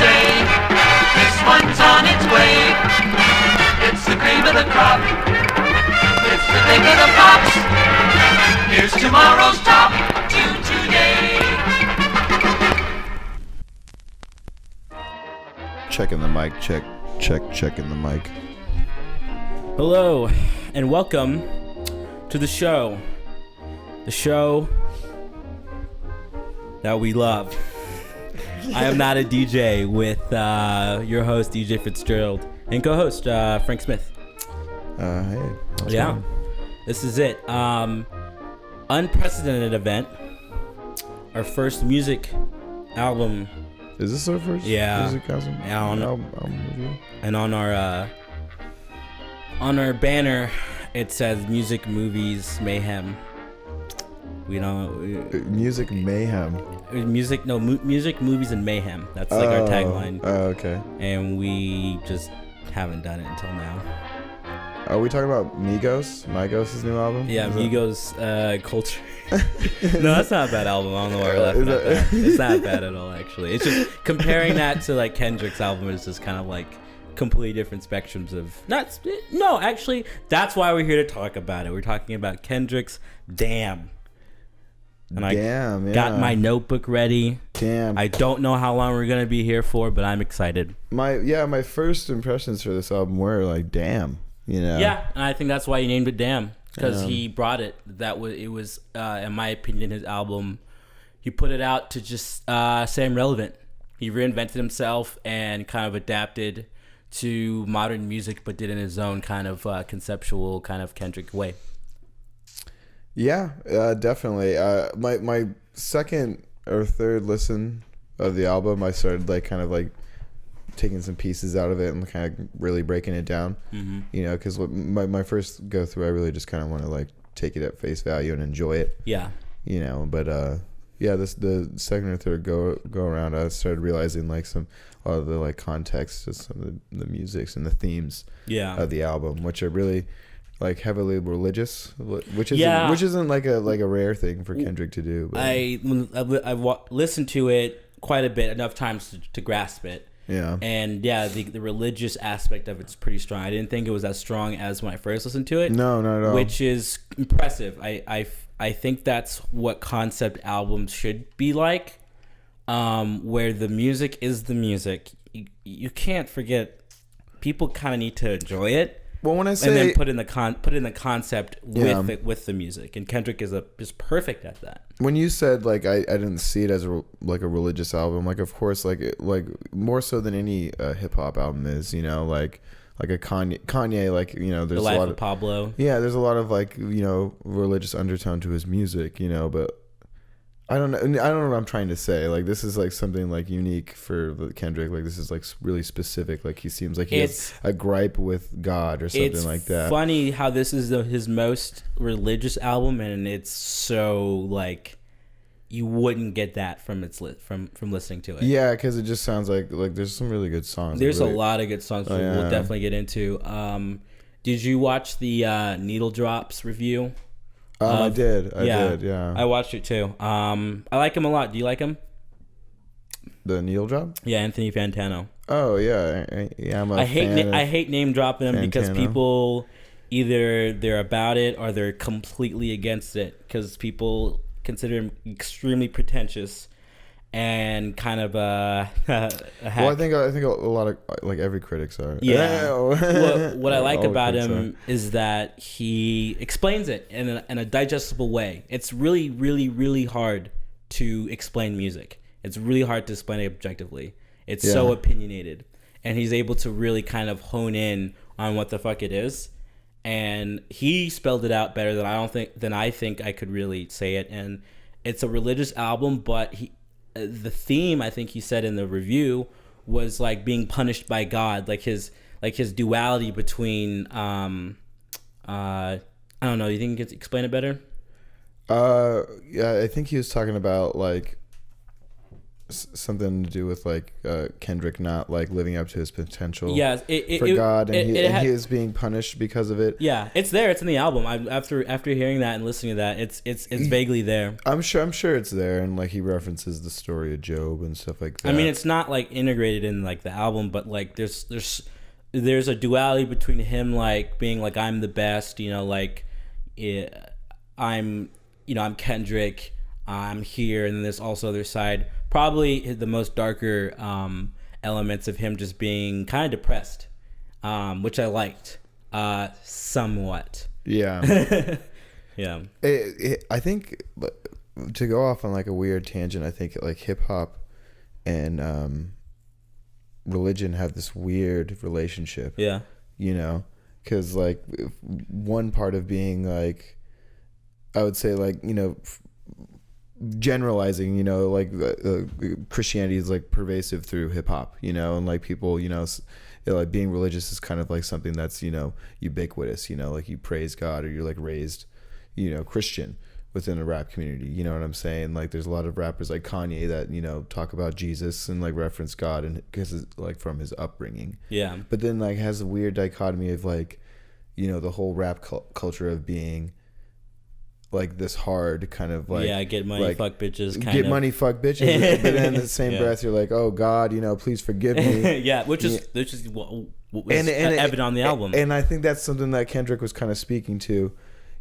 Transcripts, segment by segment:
say, this one's on its way. It's the cream of the crop. It's the thing of the pops. Here's tomorrow's top tune today. Checking the mic, checking the mic. Hello, and welcome to the show. The show that we love. I am not a DJ with your host, DJ Fitzgerald, and co-host, Frank Smith. Hey. Yeah, this is it. Unprecedented event. Our first music album. Is this our first music album review? And on our banner, it says Music, Movies, Mayhem. We don't... Music Mayhem. Music, Movies, and Mayhem. That's like our tagline. Oh, okay. And we just haven't done it until now. Are we talking about Migos? Migos' new album? Yeah, Migos Culture. No, that's not a bad album. I don't know why we're laughing at that. It's not bad at all, actually. It's just comparing that to like Kendrick's album is just kind of like completely different spectrums of... Actually, that's why we're here to talk about it. We're talking about Kendrick's Damn. And I got my notebook ready. Damn. I don't know how long we're going to be here for, but I'm excited. My first impressions for this album were like, damn. You know? Yeah, and I think that's why he named it Damn, because he brought it. It was, in my opinion, his album. He put it out to just say I'm relevant. He reinvented himself and kind of adapted to modern music, but did it in his own kind of conceptual, kind of Kendrick way. Yeah, definitely. My second or third listen of the album, I started like kind of like taking some pieces out of it and kind of really breaking it down. Mm-hmm. You know, because my first go through, I really just kind of want to like take it at face value and enjoy it. Yeah. You know, but the second or third go around, I started realizing like a lot of the like context to some of the musics and the themes of the album, which are really like heavily religious, which isn't like a rare thing for Kendrick to do. But I've listened to it quite a bit, enough times to grasp it. Yeah. And the religious aspect of it's pretty strong. I didn't think it was as strong as when I first listened to it. No, not at all. Which is impressive. I think that's what concept albums should be like, where the music is the music. You can't forget. People kind of need to enjoy it. Well, when I say and then put in the concept with the music, and Kendrick is perfect at that. When you said like I didn't see it as a religious album, like of course like more so than any hip hop album is, you know, like a Kanye, like, you know, there's the life a lot of Pablo. Yeah, there's a lot of like, you know, religious undertone to his music, you know, but I don't know what I'm trying to say. Like, this is like something like unique for Kendrick. Like, this is like really specific. Like, he seems like he has a gripe with God or something like that. It's funny how this is his most religious album, and it's so like you wouldn't get that from listening to it. Yeah, because it just sounds like there's some really good songs. There's a lot of good songs we'll definitely get into. Did you watch the Needle Drops review? I did. Yeah. I watched it too. I like him a lot. Do you like him? The Needle Drop? Yeah, Anthony Fantano. Oh yeah, I'm a fan. I hate name dropping him because people either they're about it or they're completely against it because people consider him extremely pretentious and kind of a hack. Well, I think a lot of like every critics are. Yeah. what I like about him is that he explains it in a digestible way. It's really, really, really hard to explain music. It's really hard to explain it objectively. It's so opinionated, and he's able to really kind of hone in on what the fuck it is. And he spelled it out better than I think I could really say it. And it's a religious album, but the theme, I think he said in the review, was like being punished by God, like his duality between I don't know. You think you can explain it better? Yeah, I think he was talking about like something to do with like Kendrick not like living up to his potential. Yeah, for God, and he is being punished because of it. Yeah, it's there. It's in the album. After hearing that and listening to that, it's vaguely there. I'm sure it's there, and like he references the story of Job and stuff like that. I mean, it's not like integrated in like the album, but like there's a duality between him like being like I'm the best, like I'm Kendrick, I'm here, and then there's also other side. Probably the most darker elements of him just being kind of depressed, which I liked somewhat. Yeah. Yeah. I think, to go off on like a weird tangent, I think like hip hop and religion have this weird relationship. Yeah. Because like one part of being like, I would say like, generalizing, like Christianity is like pervasive through hip hop, and like people, like being religious is kind of like something that's, ubiquitous, like you praise God or you're like raised, Christian within a rap community. You know what I'm saying? Like there's a lot of rappers like Kanye that, talk about Jesus and like reference God, and because it's like from his upbringing. Yeah. But then like has a weird dichotomy of like, the whole rap culture of being like this hard kind of like, get money, like, fuck bitches, get money, fuck bitches. But then in the same breath, you're like, oh God, please forgive me. Yeah, which is what was evident on the album. And I think that's something that Kendrick was kind of speaking to.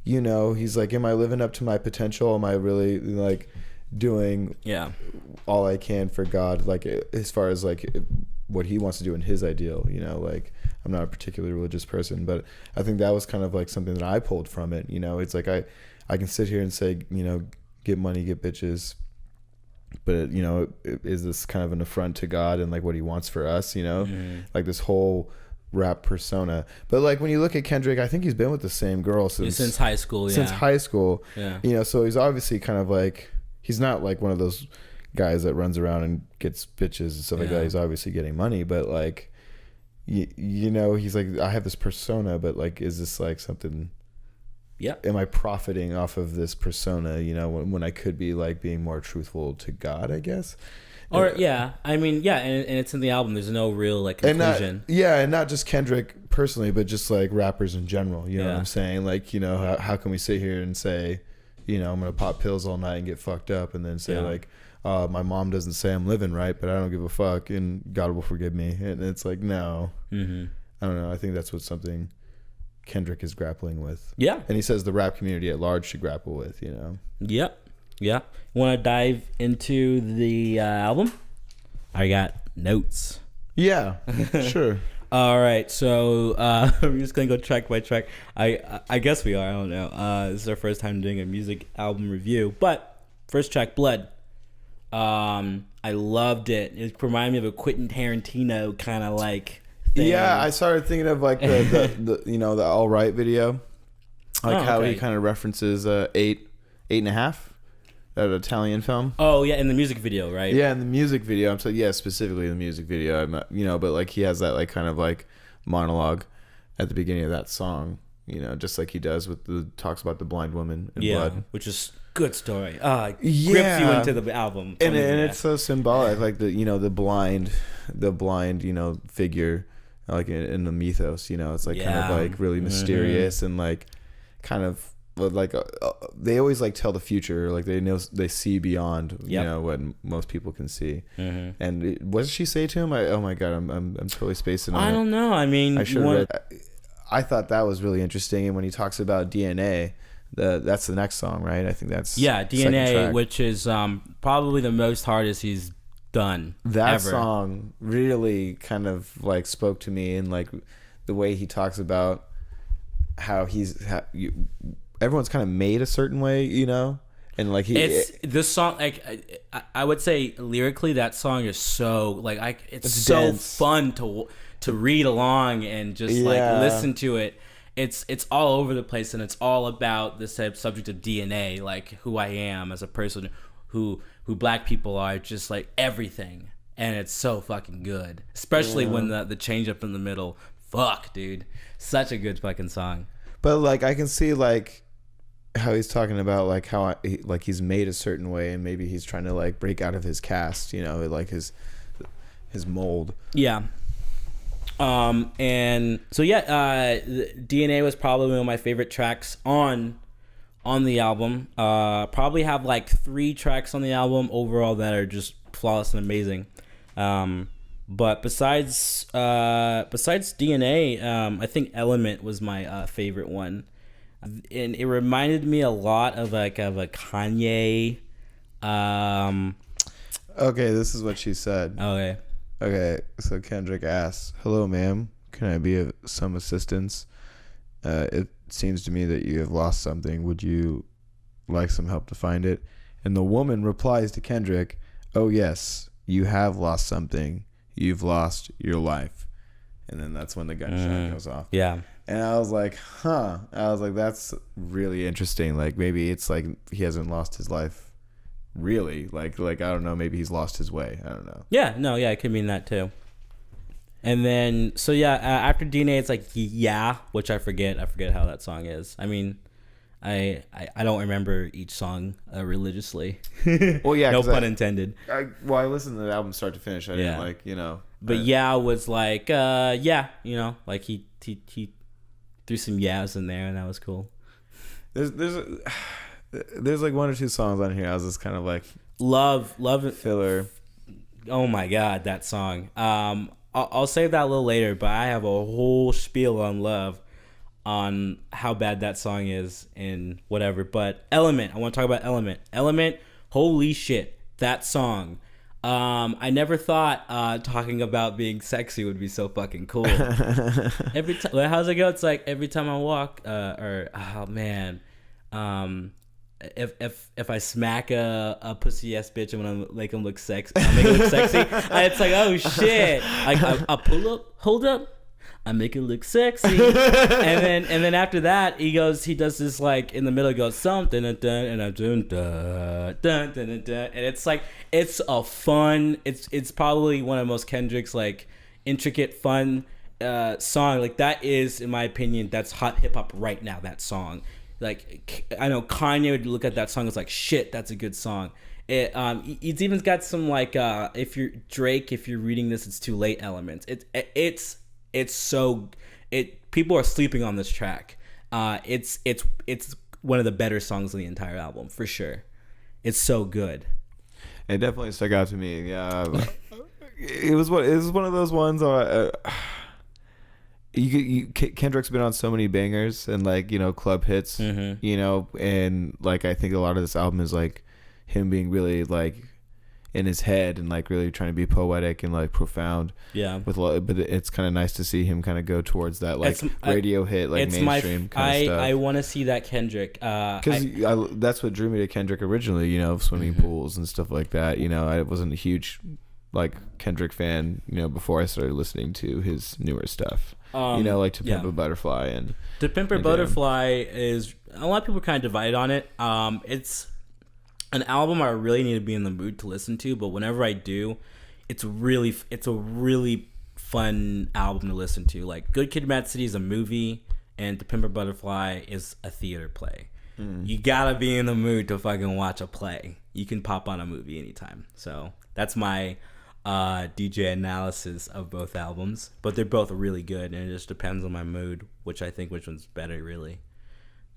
He's like, am I living up to my potential? Am I really like doing all I can for God? Like as far as like what he wants to do in his ideal, like I'm not a particularly religious person, but I think that was kind of like something that I pulled from it. It's like I can sit here and say, get money, get bitches, but is this kind of an affront to God and like what he wants for us, like this whole rap persona. But like when you look at Kendrick, I think he's been with the same girl since high school. Yeah. So he's obviously kind of like, he's not like one of those guys that runs around and gets bitches and stuff like that. He's obviously getting money, but like, he's like, I have this persona, but like, is this like something? Yeah. Am I profiting off of this persona, when I could be like being more truthful to God, I guess? Or and it's in the album. There's no real like conclusion. And not just Kendrick personally, but just like rappers in general. You know what I'm saying? Like, how can we sit here and say, I'm gonna pop pills all night and get fucked up, and then say like, my mom doesn't say I'm living right, but I don't give a fuck, and God will forgive me. And it's like, no, I don't know. I think that's what something Kendrick is grappling with. Yeah. And he says the rap community at large should grapple with, Yep. Yeah. Want to dive into the album? I got notes. Yeah, sure. All right. So we're just going to go track by track. I guess we are. I don't know. This is our first time doing a music album review. But first track, Blood. I loved it. It reminded me of a Quentin Tarantino kind of like thing. Yeah, I started thinking of like the All Right video, like how he kind of references 8.5, that Italian film. Oh yeah, in the music video, right? Yeah, in the music video. I'm saying specifically in the music video. I'm not, but like he has that like kind of like monologue at the beginning of that song. Just like he does with talks about the blind woman in Blood, which is good story. Grips you into the album, and it's so symbolic, like the blind figure. Like in the mythos, it's like kind of like really mysterious and like kind of like they always like tell the future, like they see beyond what most people can see. And what did she say to him? Oh my god, I'm totally spacing on I don't know. I mean, I should have read. I thought that was really interesting. And when he talks about DNA, that's the next song, right? I think that's DNA, which is probably the most hardest he's done. That ever. Song really kind of like spoke to me, and like the way he talks about how everyone's kind of made a certain way, and like this song, like I would say lyrically that song is so like it's so dense. Fun to read along and just like listen to it. It's all over the place, and it's all about the subject of DNA, like who I am as a person, who black people are, just like everything. And it's so fucking good, especially when the change up in the middle. Fuck, dude, such a good fucking song. But like I can see like how he's talking about like how like he's made a certain way and maybe he's trying to like break out of his cast, you know, like his mold. Yeah. And so DNA was probably one of my favorite tracks on the album. Probably have like 3 tracks on the album overall that are just flawless and amazing. But besides DNA, I think Element was my favorite one, and it reminded me a lot of a Kanye. Okay, this is what she said. Okay, so Kendrick asks, "Hello, ma'am. Can I be of some assistance? It seems to me that you have lost something. Would you like some help to find it?" And the woman replies to Kendrick, "Oh yes, you have lost something. You've lost your life." And then that's when the gunshot goes off. Yeah. And I was like, I was like, that's really interesting. Like maybe it's like he hasn't lost his life. Really, like I don't know, maybe he's lost his way. I don't know. Yeah, no, yeah, it could mean that too. And then after DNA, it's like which I forget how that song is. I mean, I don't remember each song religiously. Well, yeah, no pun intended. I listened to the album start to finish. I didn't like, you know. But was like you know, like he threw some yas in there and that was cool. There's like 1 or 2 songs on here I was just kind of like love filler. Oh my god, that song. I'll save that a little later, but I have a whole spiel on Love, on how bad that song is and whatever. But Element, I want to talk about Element. Holy shit, that song. I never thought talking about being sexy would be so fucking cool. Every time, how's it go? It's like every time I walk, if I smack a pussy ass bitch and when I make him look sexy, it's like, oh shit! I pull up, hold up, I make it look sexy, and then after that he does this like in the middle goes something and I'm doing and it's like it's a fun. It's probably one of most Kendrick's like intricate fun song. Like that is, in my opinion, that's hot hip hop right now. That song. Like I know Kanye would look at that song as like shit. That's a good song. It's even got some like if you're reading this, it's too late elements. It's so people are sleeping on this track. It's one of the better songs on the entire album for sure. It's so good. It definitely stuck out to me. Yeah, it was one of those ones. Kendrick's been on so many bangers and like, you know, club hits, you know, and like I think a lot of this album is like him being really like in his head and like really trying to be poetic and like profound. Yeah. But it's kind of nice to see him kind of go towards that like radio hit, like mainstream kind of stuff. I want to see that Kendrick. Because that's what drew me to Kendrick originally, you know, swimming pools and stuff like that. You know, I wasn't a huge like Kendrick fan, you know, before I started listening to his newer stuff. You know, like To Pimp a Butterfly and To Pimp a Butterfly is a lot of people are kind of divided on it. It's an album I really need to be in the mood to listen to, but whenever I do, it's a really fun album to listen to. Like Good Kid, Mad City is a movie, and To Pimp a Butterfly is a theater play. You gotta be in the mood to fucking watch a play. You can pop on a movie anytime. So that's my DJ analysis of both albums, but they're both really good, and it just depends on my mood, which one's better, really.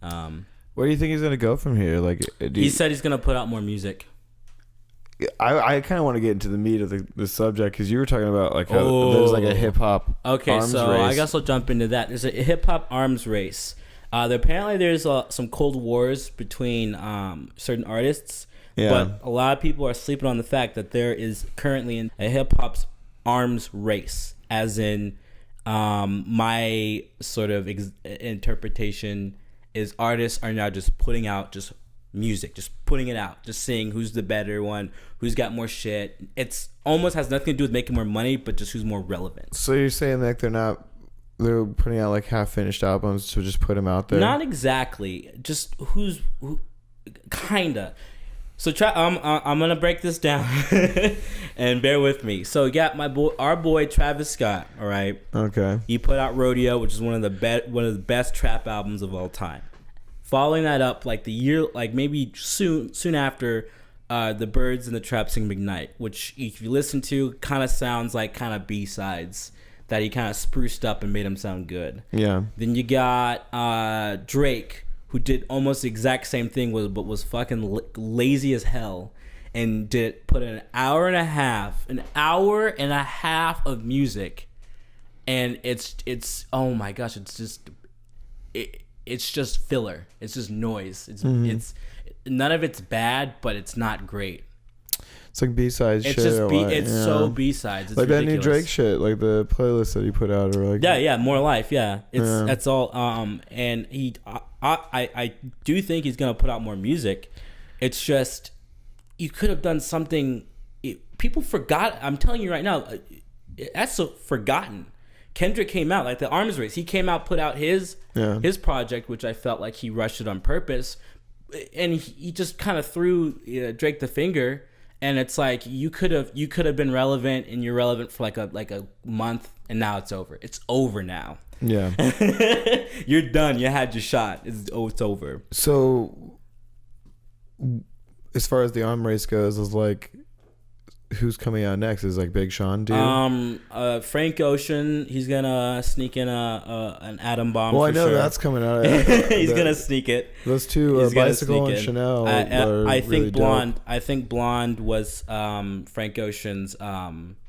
Where do you think he's gonna go from here? Like, he said he's gonna put out more music. I kind of want to get into the meat of the subject because you were talking about like how there's like a hip hop arms race. I guess I'll jump into that. There's a hip hop arms race. Apparently there's some cold wars between certain artists. Yeah. But a lot of people are sleeping on the fact that there is currently a hip hop's arms race, as in my sort of interpretation is artists are now just putting out just music, just putting it out, just seeing who's the better one, who's got more shit. It's almost has nothing to do with making more money, but just who's more relevant. So you're saying like they're putting out like half finished albums to just put them out there? Not exactly, just who kinda. So I'm gonna break this down and bear with me. So yeah, our boy Travis Scott. All right. Okay. He put out Rodeo, which is one of the best trap albums of all time. following that up like the year, like maybe soon after The Birds and the Trap Sing McKnight, which if you listen to, kind of sounds like kind of B-sides that he kind of spruced up and made them sound good. Yeah. Then you got Drake, who did almost the exact same thing, but was fucking lazy as hell, and put an hour and a half of music, and it's oh my gosh, it's just filler. It's just noise. It's none of it's bad, but it's not great. It's like B-sides shit. It's so B-sides. It's like ridiculous. That new Drake shit, like the playlist that he put out, or like yeah, More Life, yeah. That's all. And I do think he's gonna put out more music. It's just you could have done something. People forgot. I'm telling you right now, that's so forgotten. Kendrick came out like the arms race. He came out, put out his project, which I felt like he rushed it on purpose, and he just kind of threw Drake the finger. And it's like you could have been relevant, and you're relevant for like a month, and now it's over. It's over now. Yeah, you're done. You had your shot. It's over. So, as far as the arm race goes, is like, who's coming out next? Is like Big Sean dude? Frank Ocean. He's gonna sneak in an atom bomb. Well, I know sure. That's coming out. He's gonna sneak it. Those two, Bicycle and Chanel. I think really Blonde. Dope. I think Blonde was Frank Ocean's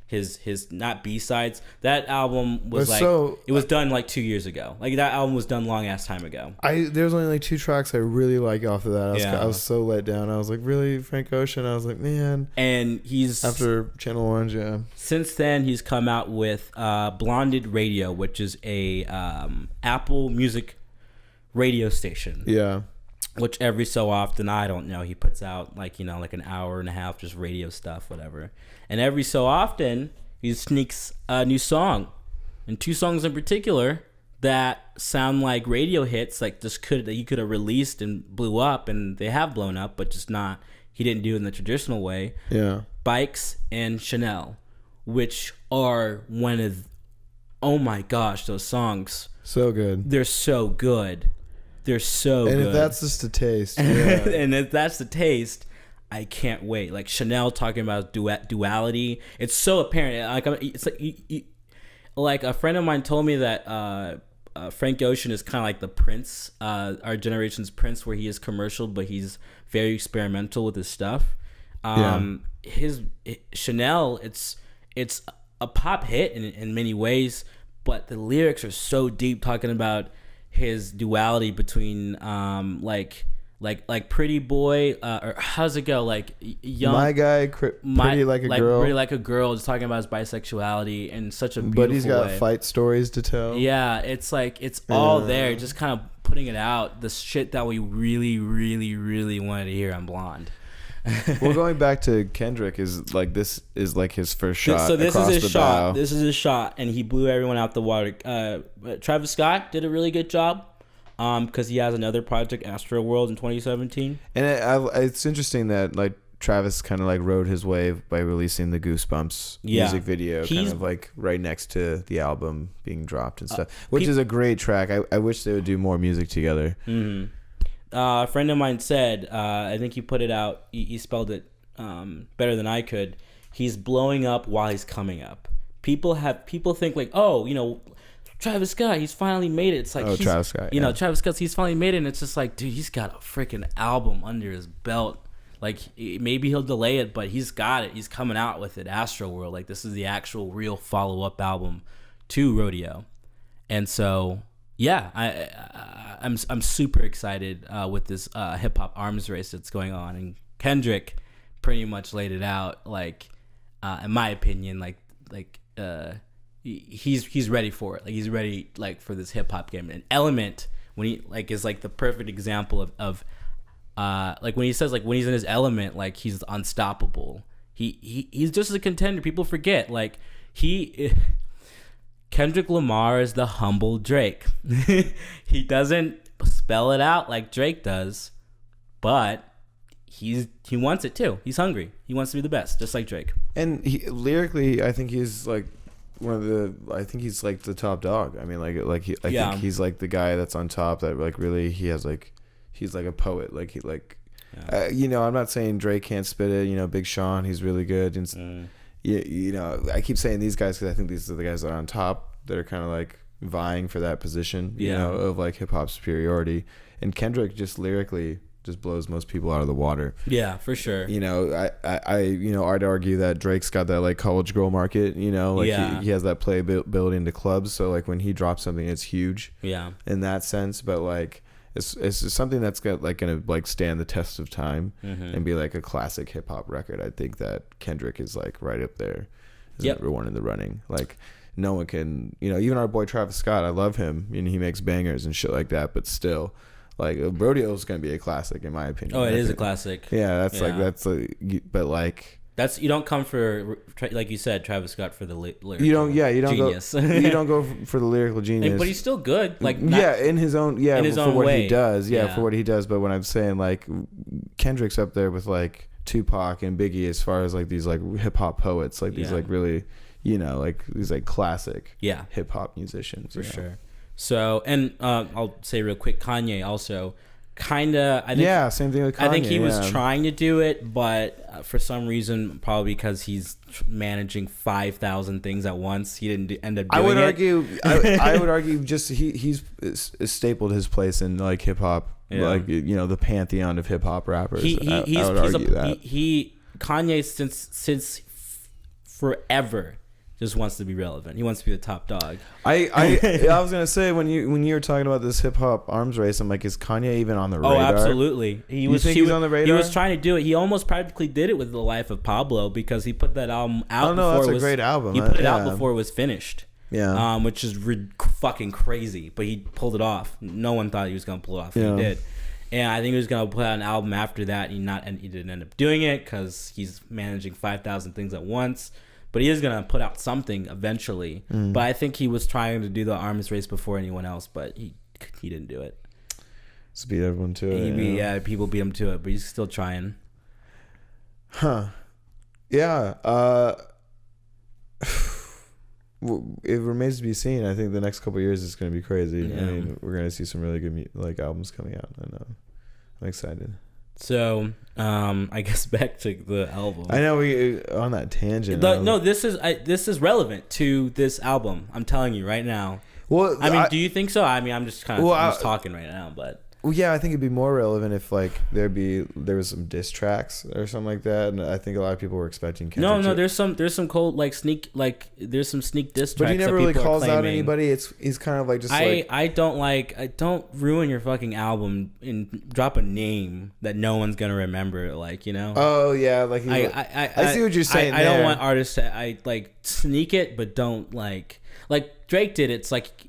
his not B-sides. That album was it was done like 2 years ago. Like that album was done long ass time ago. There's only like 2 tracks I really like off of that. I was so let down. I was like, really, Frank Ocean? I was like, man. And he's after Channel Orange, yeah. Since then, he's come out with Blonded Radio, which is a Apple Music radio station. Yeah. Which every so often, I don't know, he puts out like an hour and a half just radio stuff, whatever. And every so often, he sneaks a new song, and 2 songs in particular that sound like radio hits, like that he could have released and blew up, and they have blown up, but just not. He didn't do it in the traditional way. Yeah. Bikes and Chanel, which are one of, oh my gosh, those songs. So good. They're so good. They're so good. And if that's just a taste. Yeah. And if that's the taste, I can't wait. Like Chanel talking about duality. It's so apparent. Like it's like a friend of mine told me that Frank Ocean is kind of like the Prince, our generation's Prince, where he is commercial, but he's very experimental with his stuff. His Chanel, it's a pop hit in many ways, but the lyrics are so deep, talking about his duality between like pretty boy, or how's it go, like young my guy, pretty like a girl, pretty like a girl, just talking about his bisexuality in such a beautiful way. But he's got fight stories to tell. Yeah, it's like it's all there, just kind of putting it out, the shit that we really, really, really wanted to hear on Blonde. Well, going back to Kendrick, is like this is like his first shot. So this is his shot. Bow. This is his shot, and he blew everyone out the water. Travis Scott did a really good job, because he has another project, Astro World, in 2017. And it's interesting that like Travis kind of like rode his wave by releasing the Goosebumps music video, kind of like right next to the album being dropped and stuff, which is a great track. I wish they would do more music together. Mm-hmm. A friend of mine said, I think he put it out, he spelled it better than I could. He's blowing up while he's coming up. People think like, oh, Travis Scott, he's finally made it. It's like, Travis Scott, Travis Scott, he's finally made it. And it's just like, dude, he's got a freaking album under his belt. Like, maybe he'll delay it, but he's got it. He's coming out with it. Astro World. Like, this is the actual real follow-up album to Rodeo. And so, yeah, I'm super excited with this hip hop arms race that's going on, and Kendrick pretty much laid it out. Like, in my opinion, he's ready for it. Like, he's ready for this hip hop game. And Element, when he is like the perfect example of like when he says like when he's in his element, like he's unstoppable. He's just a contender. People forget Kendrick Lamar is the humble Drake. He doesn't spell it out like Drake does, but he wants it too. He's hungry. He wants to be the best, just like Drake. And lyrically, I think he's like I think he's like the top dog. I mean, I think he's like the guy that's on top that like really he has like he's like a poet. Like he like, you know, I'm not saying Drake can't spit it. You know, Big Sean, he's really good. And you know, I keep saying these guys because I think these are the guys that are on top that are kind of like vying for that position. You know, of like hip hop superiority. And Kendrick just lyrically just blows most people out of the water. Yeah, for sure. You know, I you know, I'd argue that Drake's got that like college girl market, you know, like he has that play built into clubs. So like when he drops something, it's huge. Yeah. In that sense, but like it's something that's gonna like stand the test of time and be like a classic hip hop record. I think that Kendrick is like right up there as number one in the running. Like no one can, you know, even our boy Travis Scott, I love him and he makes bangers and shit like that, but still. Like Rodeo is gonna be a classic in my opinion. Oh, it is a classic. Yeah, that's but like that's you don't come for like you said Travis Scott for the lyrical you don't genius. You don't go for the lyrical genius. But he's still good. Like in his own for what way. He does. For what he does. But when I'm saying like Kendrick's up there with like Tupac and Biggie as far as like these like hip hop poets, like these like really, you know, like these like classic hip hop musicians for sure. So, and I'll say real quick, Kanye also kind of, I think, same thing with Kanye. I think he was trying to do it, but for some reason, probably because he's managing 5,000 things at once, he didn't end up doing it. I would argue just he's stapled his place in like hip hop, like, you know, the pantheon of hip hop rappers. Kanye since forever just wants to be relevant. He wants to be the top dog. I was gonna say when you were talking about this hip hop arms race, I'm like, is Kanye even on the radar? Oh, absolutely. He's on the radar. He was trying to do it. He almost practically did it with The Life of Pablo because he put that album out. Oh no, that's a great album. He put it out before it was finished. Yeah. Which is fucking crazy, but he pulled it off. No one thought he was gonna pull it off. Yeah. He did. And I think he was gonna put out an album after that. And he didn't end up doing it because he's managing 5,000 things at once. But he is going to put out something eventually. But I think he was trying to do the arms race before anyone else, but he didn't do it. Just beat everyone to it. People beat him to it, but he's still trying. Huh. Yeah. It remains to be seen. I think the next couple of years is going to be crazy. Yeah. I mean, we're going to see some really good like albums coming out. I know. I'm excited. So, I guess back to the album. I know we on that tangent. No, this is relevant to this album. I'm telling you right now. Well, I mean, do you think so? I mean, I'm just kind of I'm just talking right now, but. Well, yeah, I think it'd be more relevant if like there was some diss tracks or something like that, and I think a lot of people were expecting Kendrick. No, there's some cold like sneak there's some sneak diss tracks. But he never really calls out anybody. He's kind of like just I don't ruin your fucking album and drop a name that no one's gonna remember. Like, you know. Oh yeah, like I see what you're saying. I don't want artists to like sneak it, but don't like Drake did. It's like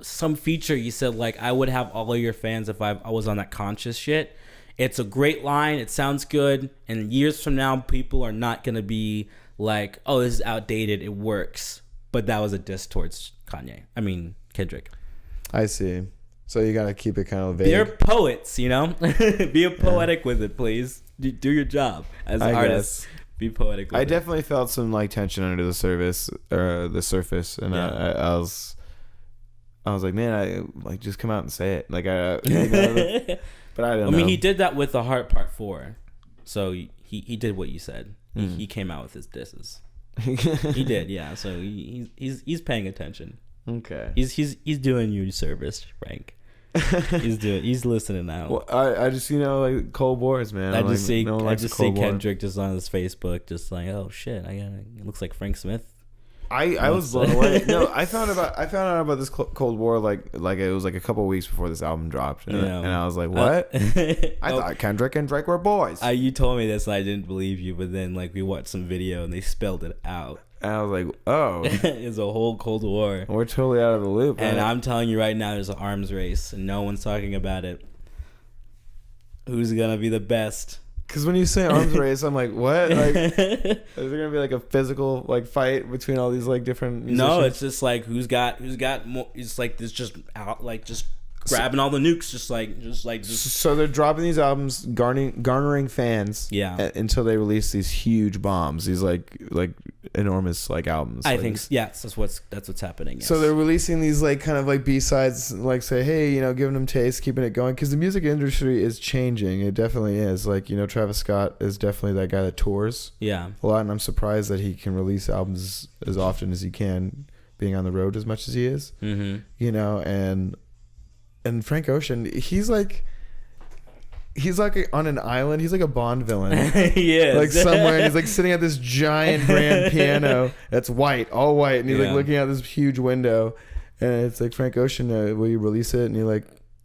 some feature he said like, I would have all of your fans if I was on that conscious shit. It's a great line. It sounds good. And years from now, people are not going to be like, oh, this is outdated. It works. But that was a diss towards Kendrick. I see. So you got to keep it kind of vague. They're poets, you know? Be poetic with it, please. Do your job as artists. Guess. Be poetic. I definitely felt some like tension under the surface, and I was like, man, I like just come out and say it, like but I don't know. I mean, he did that with the Heart Part 4, so he did what you said. He came out with his disses. He did, yeah. So he's paying attention. Okay. He's doing you service, Frank. He's listening out. Well, I just like cold wars, man. I just see Kendrick just on his Facebook, just like, oh shit, it looks like Frank Smith. I was blown away. No, I found out about this Cold War like it was like a couple of weeks before this album dropped, and I was like, what? I thought Kendrick and Drake were boys. You told me this, and I didn't believe you, but then like we watched some video and they spelled it out. And I was like, oh. It's a whole Cold War. We're totally out of the loop. And I'm telling you right now, there's an arms race, and no one's talking about it. Who's going to be the best? Because when you say arms race, I'm like, what? Like, is there going to be like a physical like fight between all these like different musicians? No, it's just like who's got more. It's like this just out like just grabbing all the nukes, just so they're dropping these albums, garnering fans, until they release these huge bombs, these like enormous like albums. I think yes, that's what's happening. Yes. So they're releasing these like kind of like B-sides, like say, hey, giving them taste, keeping it going, because the music industry is changing. It definitely is. Like Travis Scott is definitely that guy that tours a lot, and I'm surprised that he can release albums as often as he can, being on the road as much as he is. Mm-hmm. And Frank Ocean, he's like on an island. He's like a Bond villain. Yeah, like somewhere, and he's like sitting at this giant grand piano that's all white, and he's like looking out this huge window, and it's like, Frank Ocean, will you release it? And he like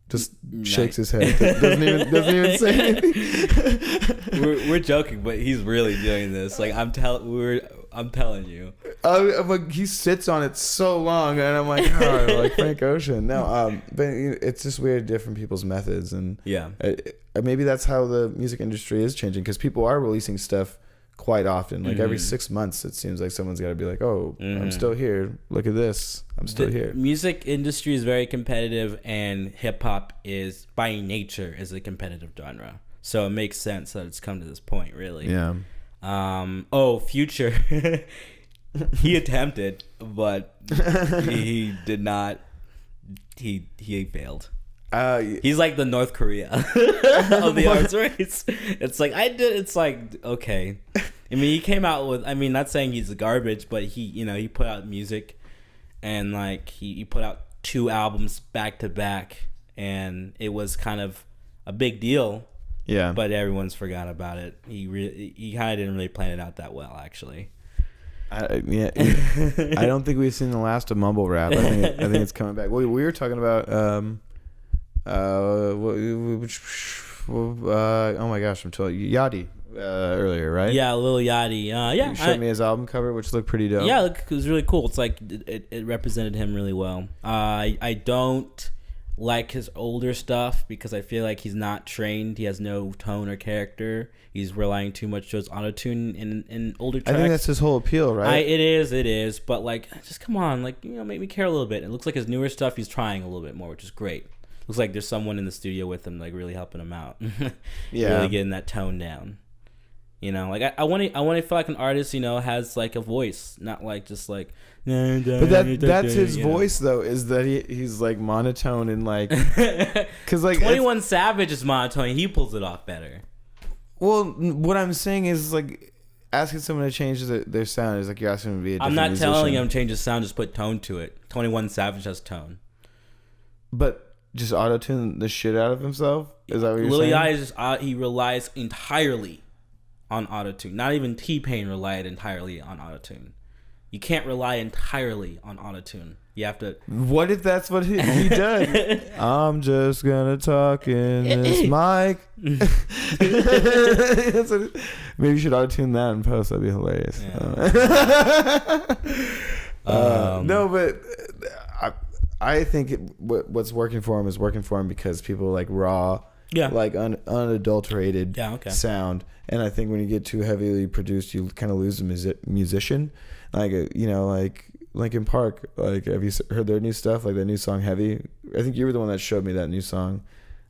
just shakes his head, doesn't even say anything. we're joking, but he's really doing this. Like I'm telling you. I'm like, he sits on it so long, and I'm like, oh, like Frank Ocean. No, but it's just weird, different people's methods, and maybe that's how the music industry is changing, because people are releasing stuff quite often. Like every 6 months, it seems like someone's got to be like, oh, I'm still here. Look at this. I'm still here. Music industry is very competitive, and hip hop is by nature is a competitive genre. So it makes sense that it's come to this point, really. Yeah. Future. He attempted, but he did not. He failed. He's like the North Korea of the arms race. It's like It's like, okay. I mean, he came out with. I mean, not saying he's garbage, but he put out music, and like he put out 2 albums back to back, and it was kind of a big deal. Yeah. But everyone's forgot about it. He kind of didn't really plan it out that well, actually. I don't think we've seen the last of mumble rap. I think it's coming back. We were talking about oh my gosh, I'm telling you, Yachty earlier, right? Yeah, Lil Yachty. You showed me his album cover, which looked pretty dope. Yeah, it was really cool. It's like it represented him really well. I don't like his older stuff because I feel like he's not trained. He has no tone or character. He's relying too much on his auto-tune in older tracks. I think that's his whole appeal, right? It is. But like, just come on, like, make me care a little bit. It looks like his newer stuff, he's trying a little bit more, which is great. Looks like there's someone in the studio with him, like really helping him out. Really getting that tone down. Like I want to feel like an artist, has like a voice, not like just like. But that's his voice though, is that he's like monotone and like, because like 21 Savage is monotone. He pulls it off better. Well, what I'm saying is like asking someone to change their sound is like you're asking them to be a different I'm not musician. telling him to change his sound, just put tone to it. 21 Savage has tone. But just auto-tune the shit out of himself? Is that what you're saying? Lil Yachty he relies entirely on auto-tune. Not even T-Pain relied entirely on auto-tune. You can't rely entirely on auto-tune. You have to. What if that's what he does? I'm just gonna talk in this mic. Maybe you should auto-tune that in post. That'd be hilarious. Yeah. No, but I think what's working for him is working for him because people like raw, like unadulterated sound. And I think when you get too heavily produced, you kind of lose the musician. Like like Linkin Park. Like, have you heard their new stuff? Like their new song, Heavy. I think you were the one that showed me that new song.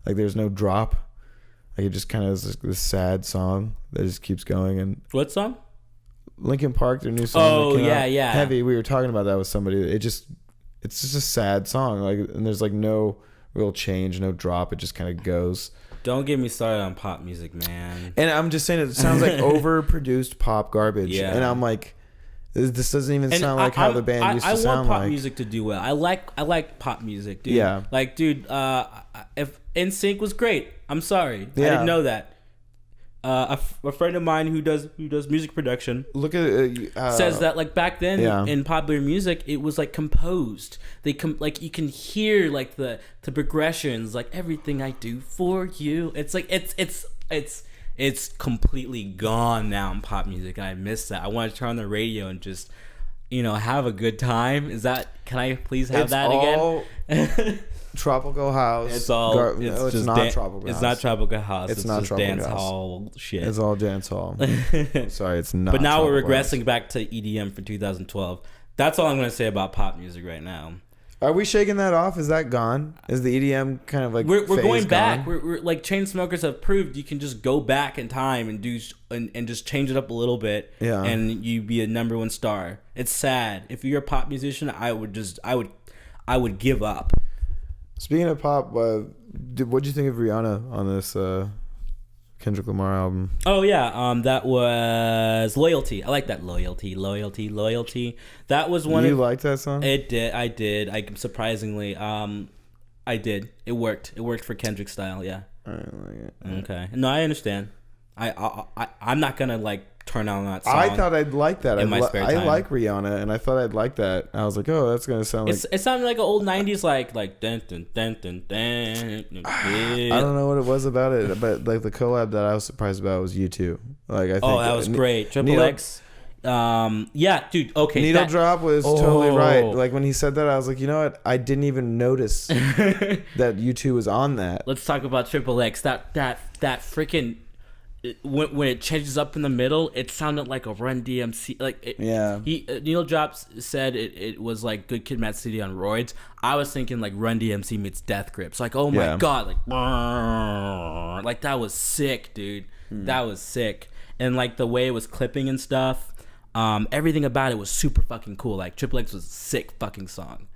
Like, there's no drop. Like, it just kind of is this sad song that just keeps going. And what song? Linkin Park, their new song. Oh yeah. Heavy. We were talking about that with somebody. It's just a sad song. Like, and there's like no real change, no drop. It just kind of goes. Don't get me started on pop music, man. And I'm just saying, it sounds like overproduced pop garbage. Yeah. And I'm like, this doesn't even sound like how the band used to sound like. I want pop music to do well. I like pop music, dude. Yeah. Like, dude, if NSYNC was great, I'm sorry. Yeah. I didn't know that. A friend of mine who does music production says that like back then in popular music it was like composed. Like you can hear like the progressions, like everything I do for you. It's like it's completely gone now in pop music, and I miss that. I want to turn on the radio and just have a good time. Can I please have that again? Tropical house. It's all. It's not tropical house. It's not tropical house. It's not just tropical dance house. hall shit. It's all dance hall. Sorry, it's not. But now we're regressing house. back to EDM for 2012. That's all I'm gonna say about pop music right now. Are we shaking that off? Is that gone? Is the EDM kind of like we're going back? Gone? We're like Chainsmokers have proved you can just go back in time and do and just change it up a little bit. Yeah. And you be a number one star. It's sad. If you're a pop musician, I would give up. Speaking of pop, what'd you think of Rihanna on this Kendrick Lamar album? Oh yeah, that was Loyalty. I like that Loyalty. That was one. You liked that song? I did. Surprisingly, I did. It worked. It worked for Kendrick style. Yeah. I like it. Okay. No, I understand. I'm not gonna like turn on that song. I thought I'd like that. In my spare time. I like Rihanna, and I thought I'd like that. I was like, oh, that's gonna sound like. It sounded like an old '90s like dun dun dun dun dun. I don't know what it was about it, but like the collab that I was surprised about was U2. Like I think. Oh, that was great. Triple X. Yeah, dude. Okay. Needle Drop was totally right. Like when he said that, I was like, you know what? I didn't even notice that U2 was on that. Let's talk about Triple X. That freaking. When it changes up in the middle, it sounded like a Run DMC. Needle Drop said it was like Good Kid, Mad City on roids. I was thinking like Run DMC meets Death Grips. Like, oh my god, like that was sick, dude. That was sick, and like the way it was clipping and stuff. Everything about it was super fucking cool. Like Triple X was a sick fucking song.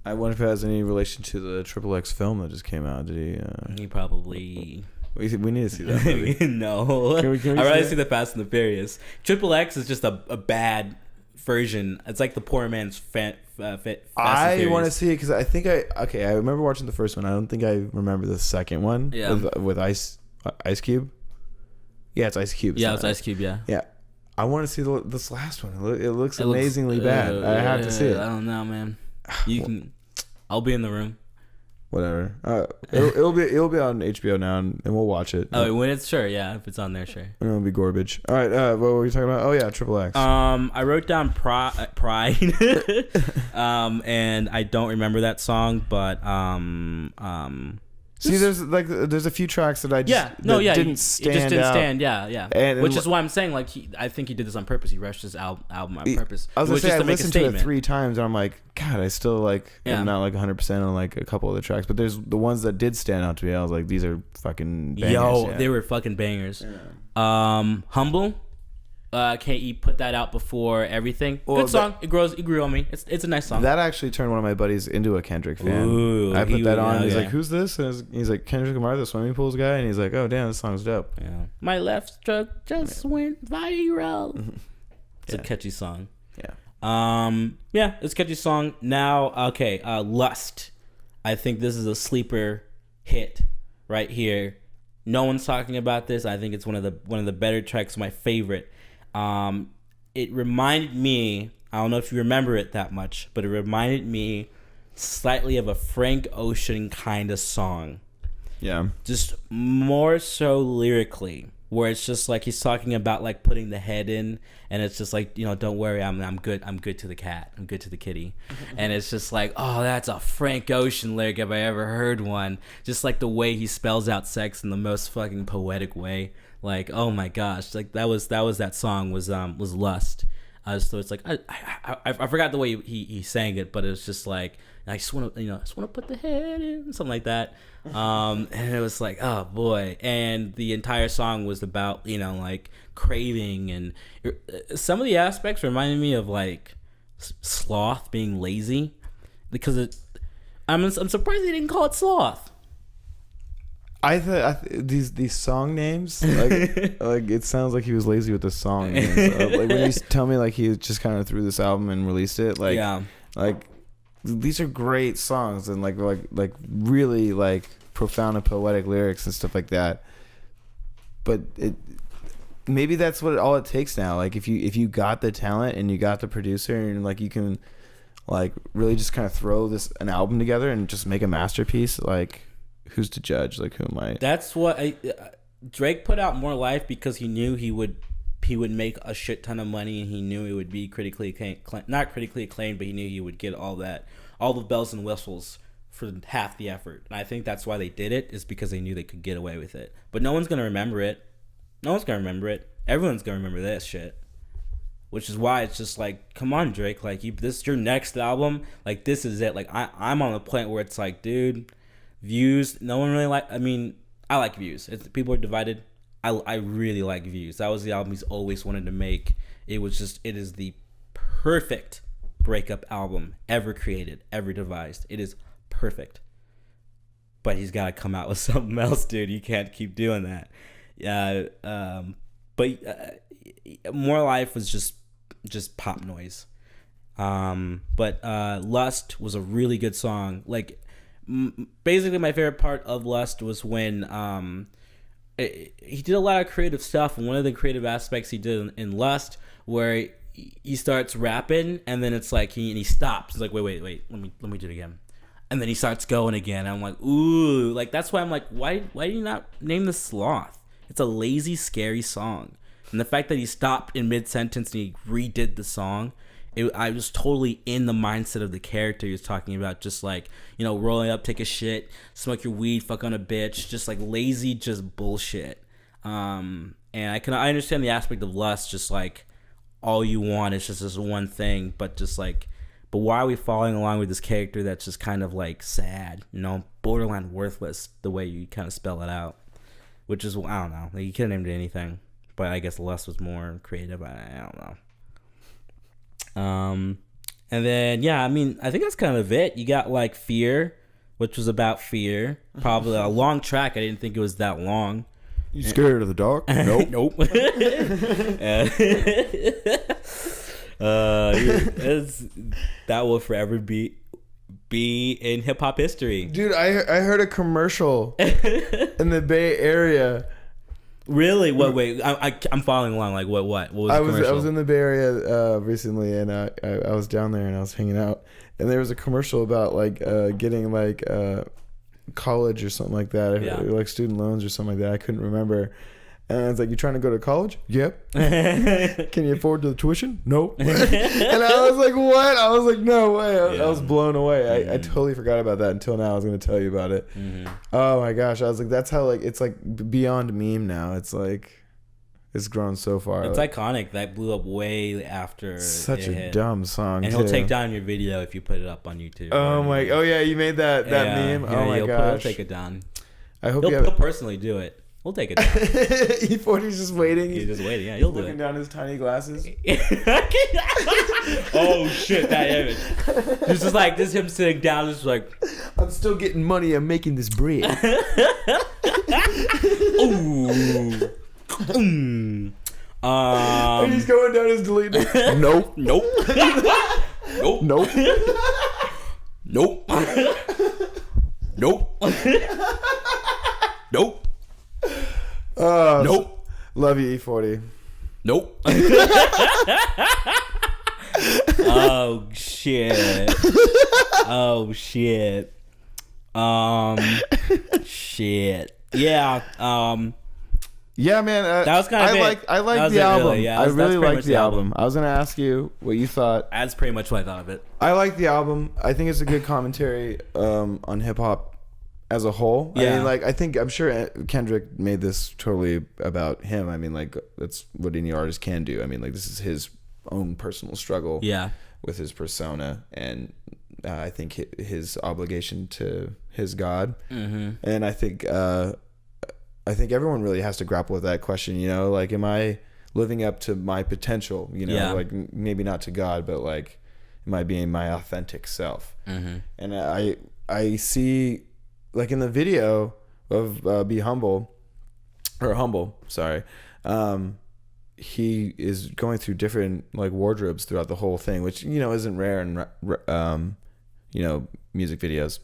I wonder if it has any relation to the Triple X film that just came out. Did he? He probably. We need to see that movie. No. Can we I'd rather see the Fast and the Furious. Triple X is just a bad version. It's like the poor man's Fast and Furious. I want to see it because I think I remember watching the first one. I don't think I remember the second one. Yeah. With Ice Cube. Yeah, it's Ice Cube. Yeah, it's Ice Cube. Yeah. Yeah. I want to see this last one. It looks amazingly bad. I have to see it. I don't know, man. You can. I'll be in the room. Whatever. It'll be on HBO now, and we'll watch it. Oh, when it's if it's on there, sure. It'll be garbage. All right. What were we talking about? Oh yeah, Triple X. I wrote down Pride, and I don't remember that song, but See, there's a few tracks that I just didn't stand out. And which is why I'm saying I think he did this on purpose. He rushed his album on purpose. I was gonna say I listened to it 3 times and I'm like, God, I still am not like 100% on like a couple of the tracks, but there's the ones that did stand out to me. I was like, these are fucking bangers. They were fucking bangers. Yeah. Humble. Can't you put that out before everything? Good song. It grew on me. It's a nice song. That actually turned one of my buddies into a Kendrick fan. Ooh, I put that on. And he's like, "Who's this?" And he's like, "Kendrick Lamar, the swimming pools guy." And he's like, "Oh damn, this song's dope." Yeah. My left stroke just went viral. It's a catchy song. Yeah. It's a catchy song. Now, okay, Lust. I think this is a sleeper hit right here. No one's talking about this. I think it's one of the better tracks. My favorite. It reminded me, I don't know if you remember it that much, but it reminded me slightly of a Frank Ocean kind of song. Yeah. Just more so lyrically, where it's just like he's talking about like putting the head in, and it's just like, don't worry, I'm good to the cat, I'm good to the kitty. And it's just like, oh, that's a Frank Ocean lyric if I ever heard one. Just like the way he spells out sex in the most fucking poetic way. Like, oh my gosh, like that was that song was Lust. So it's like I forgot the way he sang it, but it was just like, I just want to put the head in, something like that. And it was like, oh boy. And the entire song was about like craving, and some of the aspects reminded me of like sloth, being lazy, because I'm surprised they didn't call it sloth. I thought these song names like it sounds like he was lazy with the song names. Like when you tell me like he just kind of threw this album and released it, like these are great songs and like really like profound and poetic lyrics and stuff like that. But maybe that's all it takes now. Like if you got the talent and you got the producer and like you can like really just kind of throw an album together and just make a masterpiece, like. Who's to judge? Like, who am I? That's what Drake put out More Life because he knew he would make a shit ton of money, and he knew it would be critically acclaimed, not critically acclaimed, but he knew he would get all the bells and whistles for half the effort. And I think that's why they did it, is because they knew they could get away with it. But no one's gonna remember it. Everyone's gonna remember this shit. which is why it's just like, come on, Drake, like this is your next album, like this is it. Like I'm on the point where it's like, dude, Views, no one really I mean, I like Views. People are divided. I really like Views. That was the album he's always wanted to make. It is the perfect breakup album ever created, ever devised. It is perfect. But he's got to come out with something else, dude. You can't keep doing that. But More Life was just pop noise. But Lust was a really good song. Like, basically my favorite part of Lust was when he did a lot of creative stuff, and one of the creative aspects he did in Lust, where he starts rapping and then it's like he stops. He's like, wait, let me do it again. And then he starts going again. I'm like, ooh, like that's why I'm like, why do you not name the Sloth? It's a lazy, scary song. And the fact that he stopped in mid-sentence and he redid the song, I was totally in the mindset of the character he was talking about. Just like, you know, rolling up, take a shit, smoke your weed, fuck on a bitch, just like lazy, just bullshit. And I understand the aspect of Lust, just like all you want is just this one thing, but why are we following along with this character that's just kind of like sad, you know, borderline worthless, the way you kind of spell it out, which is, I don't know, like, you could have named it anything, but I guess Lust was more creative. I don't know. And then, yeah, I mean, I think that's kind of it. You got like Fear, which was about fear, probably a long track. I didn't think it was that long. You scared of the dark? Nope. Nope. That will forever be in hip hop history. Dude, I heard a commercial in the Bay Area. Really? What? Wait, I'm following along. Like what? What was the commercial? I was in the Bay Area recently, and I was down there and I was hanging out, and there was a commercial about like getting like college or something like that, yeah. like student loans or something like that. I couldn't remember. And it's like, you trying to go to college? Yep. Can you afford the tuition? Nope. And I was like, what? I was like, no way. I was blown away. I totally forgot about that until now. I was going to tell you about it. Mm-hmm. Oh my gosh. I was like, that's how, like, it's like beyond meme now. It's like, it's grown so far. It's like, iconic. That blew up way after. Such a hit. Dumb song. And he'll take down your video if you put it up on YouTube. Oh my. Oh yeah, you made that meme. Oh my gosh. He'll take it down. I hope he'll personally do it. We'll take it down. E40's just waiting. He's just waiting. Yeah, he'll do it. Looking down his tiny glasses. Oh shit, that image. This is like him sitting down, just like, I'm still getting money. I'm making this bread. Ooh. And he's going down his deleted. Nope. Nope. Nope. Nope. Nope. Nope. Nope. Nope. Love you, E40. Nope. Oh shit. Oh shit. Shit. Yeah. Yeah, man. That was kind of I like the album. Really. Yeah, I really like the album. I was gonna ask you what you thought. That's pretty much what I thought of it. I like the album. I think it's a good commentary on hip hop as a whole. Yeah. I mean, I'm sure Kendrick made this totally about him. I mean, like, that's what any artist can do. I mean, like, this is his own personal struggle. Yeah. With his persona, and I think his obligation to his God. Mm-hmm. And I think everyone really has to grapple with that question. You know, like, am I living up to my potential? You know, yeah. Like, maybe not to God, but like, am I being my authentic self? Mm-hmm. And I see, like, in the video of Be Humble, or Humble, sorry, he is going through different, like, wardrobes throughout the whole thing, which, you know, isn't rare in, you know, music videos.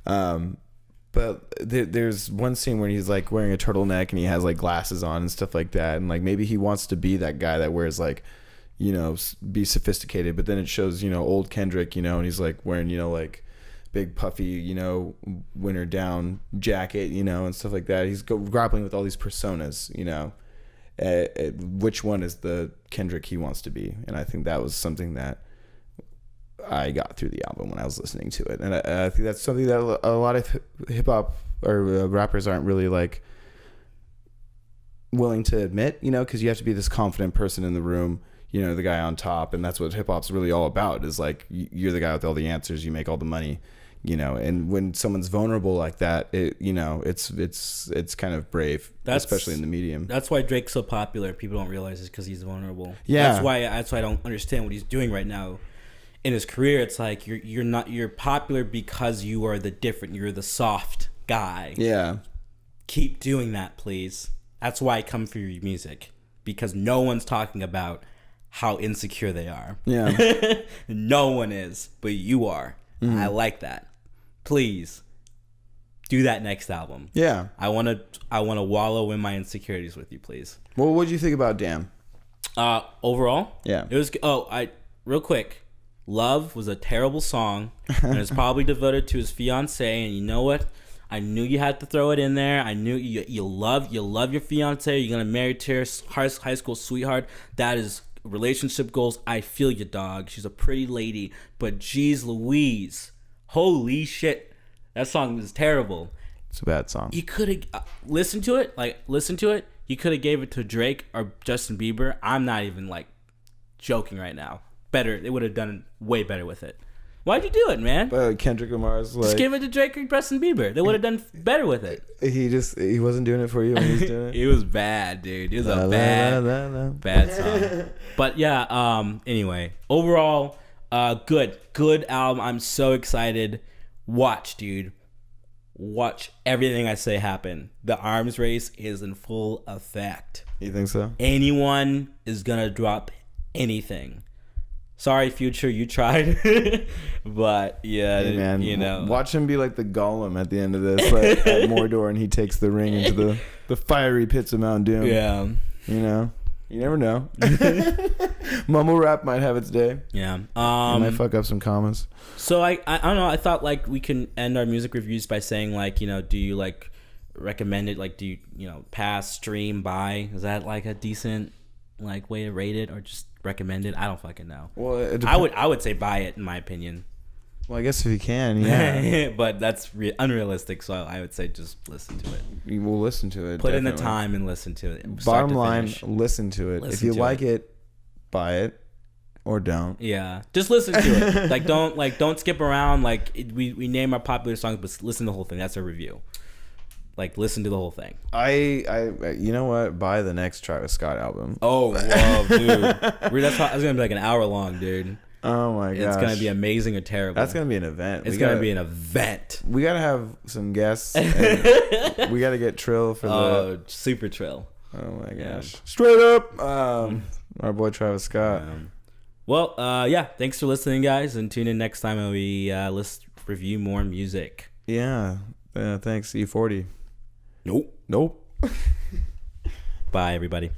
But there's one scene where he's, like, wearing a turtleneck and he has, like, glasses on and stuff like that. And, like, maybe he wants to be that guy that wears, like, you know, be sophisticated. But then it shows, you know, old Kendrick, you know, and he's, like, wearing, you know, like, big puffy, you know, winter down jacket, you know, and stuff like that. He's grappling with all these personas, you know. Which one is the Kendrick he wants to be? And I think that was something that I got through the album when I was listening to it. And I think that's something that a lot of hip hop or rappers aren't really, like, willing to admit, you know, because you have to be this confident person in the room. you know, the guy on top, and that's what hip hop's really all about. Is like you're the guy with all the answers, you make all the money, you know. And when someone's vulnerable like that, you know, it's kind of brave, especially in the medium. That's why Drake's so popular. People don't realize it's because he's vulnerable. Yeah, that's why I don't understand what he's doing right now in his career. It's like you're popular because you are you're the soft guy. Yeah, keep doing that, please. That's why I come for your music, because no one's talking about how insecure they are. Yeah. No one is, but you are. I like that. Please do that next album. Yeah. I want to wallow in my insecurities with you, please. Well, what did you think about Damn? Overall? Yeah. It was real quick. Love was a terrible song, and it's probably devoted to his fiance, and you know what? I knew you had to throw it in there. I knew you love your fiance. You're gonna marry her, high school sweetheart. That is relationship goals. I feel you, dog. She's a pretty lady, but geez Louise, holy shit, that song was terrible. It's a bad song. You could have listened to it. You could have gave it to Drake or Justin Bieber. I'm not even joking right now. Better, they would have done way better with it. Why'd you do it, man? Kendrick Lamar's just give it to Drake or Justin Bieber. They would have done better with it. He wasn't doing it for you when he was doing it. It was bad, dude. It was a bad song. But yeah. Anyway, overall, good album. I'm so excited. Watch, dude. Watch everything I say happen. The arms race is in full effect. You think so? Anyone is gonna drop anything. Sorry, Future, you tried. But yeah, hey, man, you know. Watch him be like the Gollum at the end of this, at Mordor, and he takes the ring into the fiery pits of Mount Doom. Yeah. You know? You never know. Mumble rap might have its day. Yeah. It might fuck up some commas. So I don't know. I thought we can end our music reviews by saying do you recommend it? Do you pass, stream, buy? Is that a decent way to rate it, or just recommend it? I don't fucking know. Well, I would say buy it, in my opinion. Well, I guess if you can, yeah. But that's unrealistic, so I would say just listen to it. You will listen to it. Put in the time and listen to it. Bottom line, listen to it. If you like it, buy it, or don't. Yeah, just listen to it. Don't skip around. We name our popular songs, but listen to the whole thing. That's a review. Listen to the whole thing. I you know what? Buy the next Travis Scott album. Oh, whoa, dude. That's gonna be an hour long, dude. Oh my gosh. It's gonna be amazing or terrible. That's gonna be an event. It's gonna be an event. We gotta have some guests. We gotta get Trill for the super Trill. Oh my gosh. Straight up, our boy Travis Scott. Well, yeah. Thanks for listening, guys, and tune in next time when we review more music. Yeah. Thanks, E40. Nope. Bye, everybody.